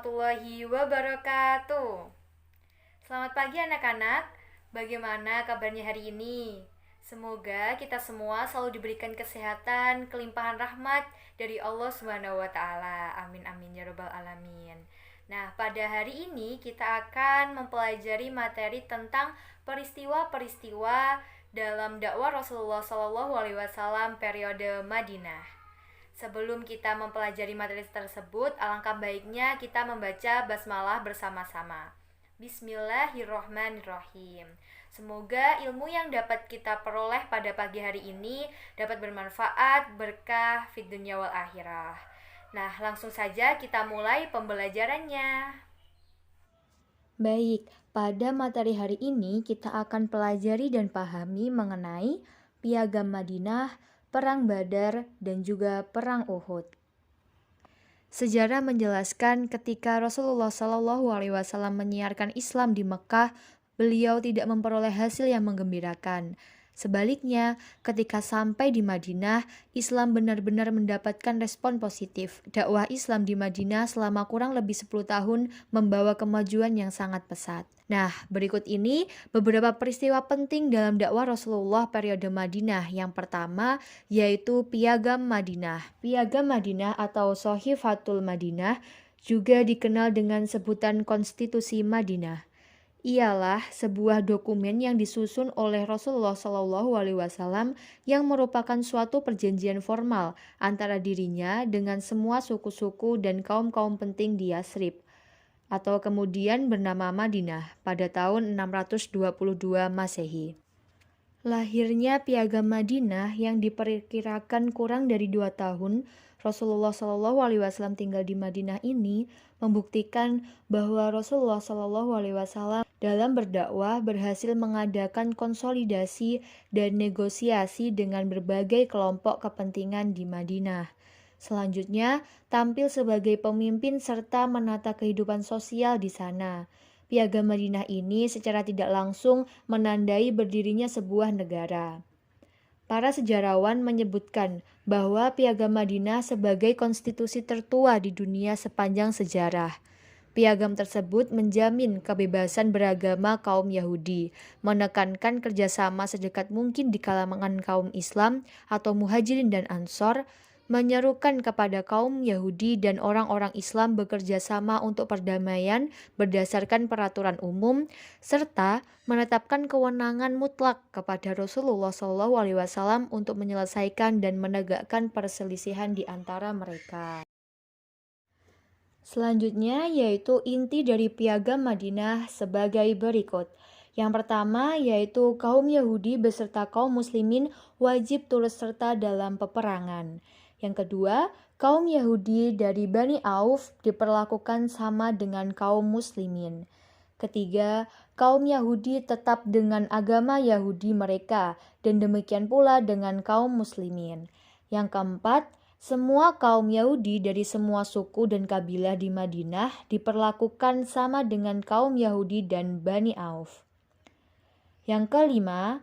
warahmatullahi wabarakatuh. Selamat pagi anak-anak. Bagaimana kabarnya hari ini? Semoga kita semua selalu diberikan kesehatan, kelimpahan rahmat dari Allah Subhanahu wa taala. Amin amin ya rabbal alamin. Nah, pada hari ini kita akan mempelajari materi tentang peristiwa-peristiwa dalam dakwah Rasulullah SAW periode Madinah. Sebelum kita mempelajari materi tersebut, alangkah baiknya kita membaca basmalah bersama-sama. Bismillahirrohmanirrohim. Semoga ilmu yang dapat kita peroleh pada pagi hari ini dapat bermanfaat, berkah fid dunya wal akhirah. Nah, langsung saja kita mulai pembelajarannya. Baik, pada materi hari ini kita akan pelajari dan pahami mengenai Piagam Madinah, Perang Badar, dan juga Perang Uhud. Sejarah menjelaskan ketika Rasulullah SAW menyiarkan Islam di Mekah, beliau tidak memperoleh hasil yang menggembirakan. Sebaliknya, ketika sampai di Madinah, Islam benar-benar mendapatkan respon positif. Dakwah Islam di Madinah selama kurang lebih 10 tahun membawa kemajuan yang sangat pesat. Nah, berikut ini beberapa peristiwa penting dalam dakwah Rasulullah periode Madinah. Yang pertama, yaitu Piagam Madinah. Piagam Madinah atau Sahifatul Madinah juga dikenal dengan sebutan Konstitusi Madinah. Ialah sebuah dokumen yang disusun oleh Rasulullah SAW yang merupakan suatu perjanjian formal antara dirinya dengan semua suku-suku dan kaum-kaum penting di Yasrib, atau kemudian bernama Madinah pada tahun 622 Masehi. Lahirnya Piagam Madinah yang diperkirakan kurang dari 2 tahun Rasulullah SAW tinggal di Madinah ini membuktikan bahwa Rasulullah SAW dalam berdakwah berhasil mengadakan konsolidasi dan negosiasi dengan berbagai kelompok kepentingan di Madinah. Selanjutnya, tampil sebagai pemimpin serta menata kehidupan sosial di sana. Piagam Madinah ini secara tidak langsung menandai berdirinya sebuah negara. Para sejarawan menyebutkan bahwa Piagam Madinah sebagai konstitusi tertua di dunia sepanjang sejarah. Piagam tersebut menjamin kebebasan beragama kaum Yahudi, menekankan kerjasama sedekat mungkin di kalangan kaum Islam atau Muhajirin dan Ansor, menyerukan kepada kaum Yahudi dan orang-orang Islam bekerja sama untuk perdamaian berdasarkan peraturan umum, serta menetapkan kewenangan mutlak kepada Rasulullah SAW untuk menyelesaikan dan menegakkan perselisihan di antara mereka. Selanjutnya yaitu inti dari Piagam Madinah sebagai berikut. Yang pertama yaitu kaum Yahudi beserta kaum Muslimin wajib turut serta dalam peperangan. Yang kedua, kaum Yahudi dari Bani Auf diperlakukan sama dengan kaum Muslimin. Ketiga, kaum Yahudi tetap dengan agama Yahudi mereka dan demikian pula dengan kaum Muslimin. Yang keempat, semua kaum Yahudi dari semua suku dan kabilah di Madinah diperlakukan sama dengan kaum Yahudi dan Bani Auf. Yang kelima,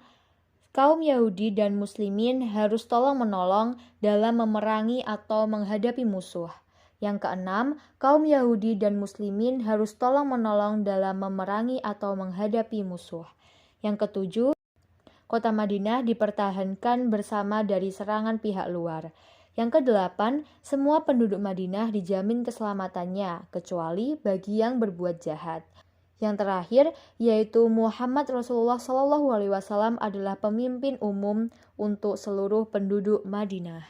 kaum Yahudi dan Muslimin harus tolong-menolong dalam memerangi atau menghadapi musuh. Yang keenam, kaum Yahudi dan Muslimin harus tolong-menolong dalam memerangi atau menghadapi musuh. Yang ketujuh, kota Madinah dipertahankan bersama dari serangan pihak luar. Yang kedelapan, semua penduduk Madinah dijamin keselamatannya, kecuali bagi yang berbuat jahat. Yang terakhir, yaitu Muhammad Rasulullah SAW adalah pemimpin umum untuk seluruh penduduk Madinah.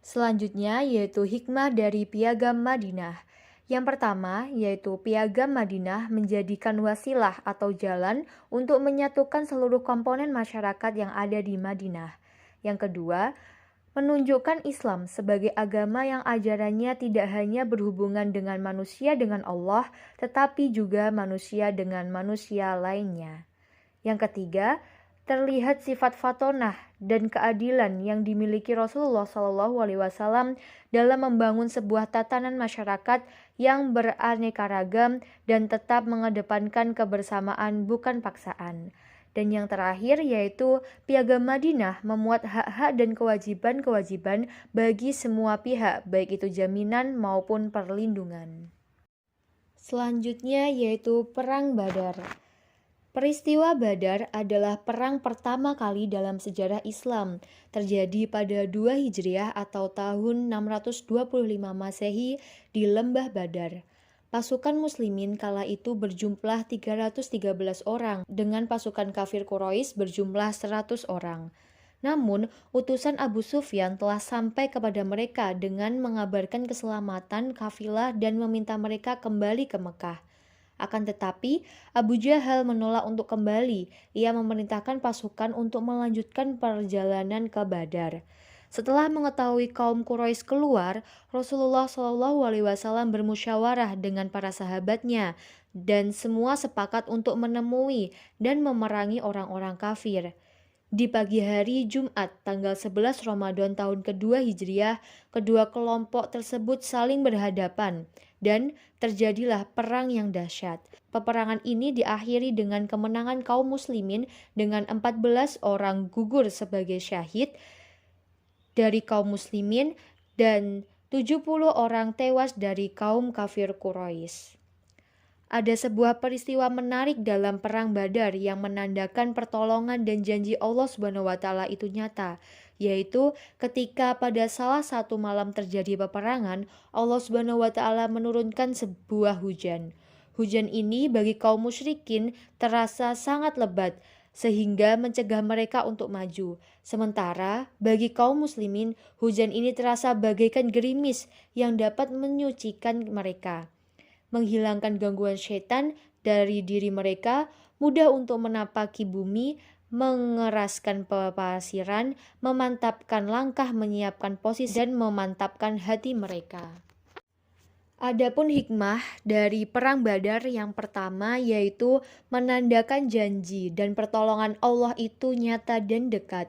Selanjutnya, yaitu hikmah dari Piagam Madinah. Yang pertama, yaitu Piagam Madinah menjadikan wasilah atau jalan untuk menyatukan seluruh komponen masyarakat yang ada di Madinah. Yang kedua, menunjukkan Islam sebagai agama yang ajarannya tidak hanya berhubungan dengan manusia dengan Allah, tetapi juga manusia dengan manusia lainnya. Yang ketiga, terlihat sifat fatonah dan keadilan yang dimiliki Rasulullah SAW dalam membangun sebuah tatanan masyarakat yang beraneka ragam dan tetap mengedepankan kebersamaan bukan paksaan. Dan yang terakhir yaitu Piagam Madinah memuat hak-hak dan kewajiban-kewajiban bagi semua pihak, baik itu jaminan maupun perlindungan. Selanjutnya yaitu Perang Badar. Peristiwa Badar adalah perang pertama kali dalam sejarah Islam, terjadi pada 2 Hijriah atau tahun 625 Masehi di Lembah Badar. Pasukan muslimin kala itu berjumlah 313 orang, dengan pasukan kafir Quraisy berjumlah 100 orang. Namun, utusan Abu Sufyan telah sampai kepada mereka dengan mengabarkan keselamatan kafilah dan meminta mereka kembali ke Mekah. Akan tetapi, Abu Jahal menolak untuk kembali. Ia memerintahkan pasukan untuk melanjutkan perjalanan ke Badar. Setelah mengetahui kaum Quraisy keluar, Rasulullah SAW bermusyawarah dengan para sahabatnya dan semua sepakat untuk menemui dan memerangi orang-orang kafir. Di pagi hari Jumat tanggal 11 Ramadan tahun kedua Hijriah, kedua kelompok tersebut saling berhadapan dan terjadilah perang yang dahsyat. Peperangan ini diakhiri dengan kemenangan kaum muslimin dengan 14 orang gugur sebagai syahid dari kaum muslimin dan 70 orang tewas dari kaum kafir Quraisy. Ada sebuah peristiwa menarik dalam perang Badar yang menandakan pertolongan dan janji Allah SWT itu nyata, yaitu ketika pada salah satu malam terjadi peperangan, Allah SWT menurunkan sebuah hujan. Hujan ini bagi kaum musyrikin terasa sangat lebat, sehingga mencegah mereka untuk maju. Sementara bagi kaum muslimin, hujan ini terasa bagaikan gerimis yang dapat menyucikan mereka, menghilangkan gangguan setan dari diri mereka, mudah untuk menapaki bumi, mengeraskan pepasiran, memantapkan langkah, menyiapkan posisi, dan memantapkan hati mereka. Adapun hikmah dari perang Badar yang pertama yaitu menandakan janji dan pertolongan Allah itu nyata dan dekat.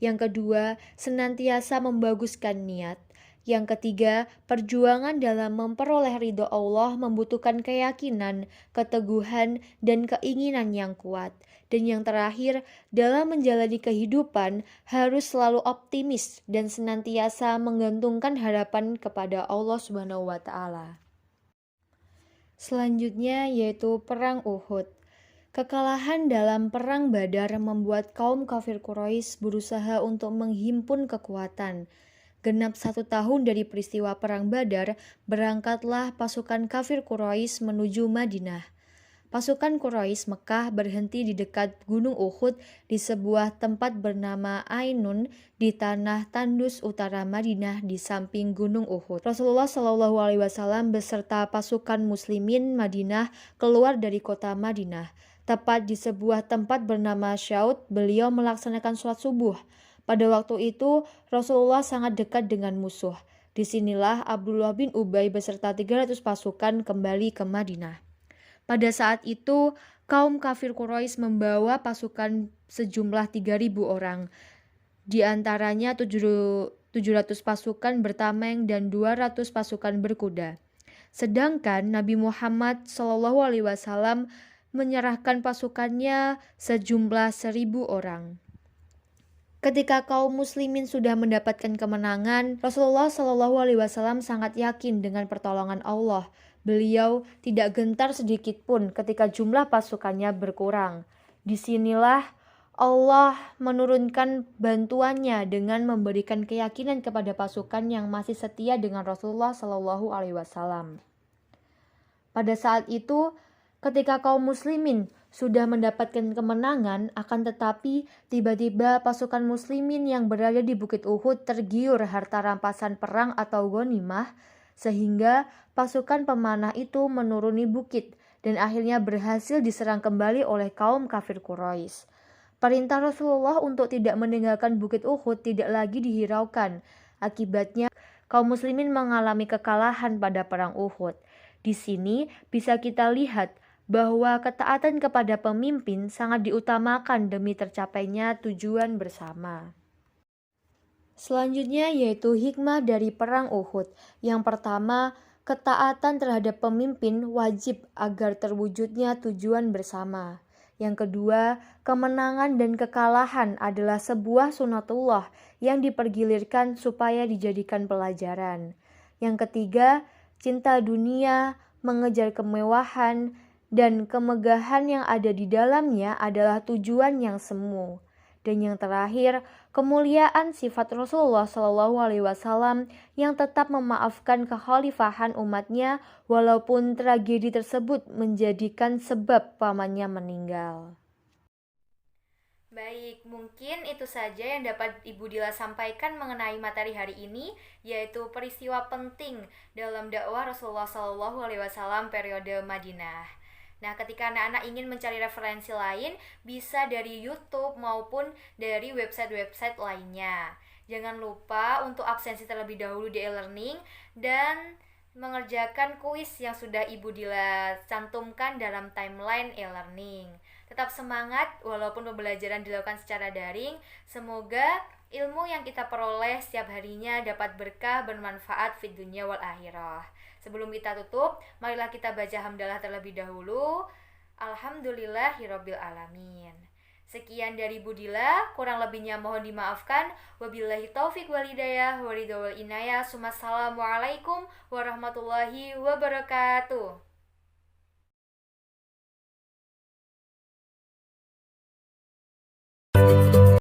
Yang kedua, senantiasa membaguskan niat. Yang ketiga, perjuangan dalam memperoleh ridho Allah membutuhkan keyakinan, keteguhan, dan keinginan yang kuat. Dan yang terakhir, dalam menjalani kehidupan harus selalu optimis dan senantiasa menggantungkan harapan kepada Allah SWT. Selanjutnya yaitu Perang Uhud. Kekalahan dalam Perang Badar membuat kaum kafir Quraisy berusaha untuk menghimpun kekuatan. Genap 1 tahun dari peristiwa Perang Badar, berangkatlah pasukan kafir Quraisy menuju Madinah. Pasukan Quraisy Mekah berhenti di dekat Gunung Uhud di sebuah tempat bernama Ainun di tanah tandus utara Madinah di samping Gunung Uhud. Rasulullah SAW beserta pasukan muslimin Madinah keluar dari kota Madinah. Tepat di sebuah tempat bernama Syaud, beliau melaksanakan sholat subuh. Pada waktu itu, Rasulullah sangat dekat dengan musuh. Disinilah Abdullah bin Ubay beserta 300 pasukan kembali ke Madinah. Pada saat itu, kaum kafir Quraisy membawa pasukan sejumlah 3.000 orang. Di antaranya 700 pasukan bertameng dan 200 pasukan berkuda. Sedangkan Nabi Muhammad SAW menyerahkan pasukannya sejumlah 1.000 orang. Ketika kaum muslimin sudah mendapatkan kemenangan, Rasulullah SAW sangat yakin dengan pertolongan Allah. Beliau tidak gentar sedikit pun ketika jumlah pasukannya berkurang. Disinilah Allah menurunkan bantuannya dengan memberikan keyakinan kepada pasukan yang masih setia dengan Rasulullah SAW. Pada saat itu, ketika kaum muslimin sudah mendapatkan kemenangan, akan tetapi tiba-tiba pasukan muslimin yang berada di Bukit Uhud tergiur harta rampasan perang atau ghanimah, sehingga pasukan pemanah itu menuruni bukit dan akhirnya berhasil diserang kembali oleh kaum kafir Quraisy. Perintah Rasulullah untuk tidak meninggalkan Bukit Uhud tidak lagi dihiraukan. Akibatnya, kaum muslimin mengalami kekalahan pada perang Uhud. Di sini bisa kita lihat bahwa ketaatan kepada pemimpin sangat diutamakan demi tercapainya tujuan bersama. Selanjutnya yaitu hikmah dari perang Uhud. Yang pertama, ketaatan terhadap pemimpin wajib agar terwujudnya tujuan bersama. Yang kedua, kemenangan dan kekalahan adalah sebuah sunatullah yang dipergilirkan supaya dijadikan pelajaran. Yang ketiga, cinta dunia, mengejar kemewahan, dan kemegahan yang ada di dalamnya adalah tujuan yang semu. Dan yang terakhir, kemuliaan sifat Rasulullah SAW yang tetap memaafkan kekhalifahan umatnya walaupun tragedi tersebut menjadikan sebab pamannya meninggal. Baik, mungkin itu saja yang dapat Ibu Dila sampaikan mengenai materi hari ini, yaitu peristiwa penting dalam dakwah Rasulullah SAW periode Madinah. Nah, ketika anak-anak ingin mencari referensi lain, bisa dari YouTube maupun dari website-website lainnya. Jangan lupa untuk absensi terlebih dahulu di e-learning dan mengerjakan kuis yang sudah Ibu Dila cantumkan dalam timeline e-learning. Tetap semangat walaupun pembelajaran dilakukan secara daring. Semoga ilmu yang kita peroleh setiap harinya dapat berkah bermanfaat fid dunya wal akhirah. Sebelum kita tutup, marilah kita baca hamdalah terlebih dahulu. Alhamdulillahirabbil alamin. Sekian dari Budila, kurang lebihnya mohon dimaafkan. Wabillahi taufik wal hidayah, waridho wal inayah. Assalamualaikum warahmatullahi wabarakatuh.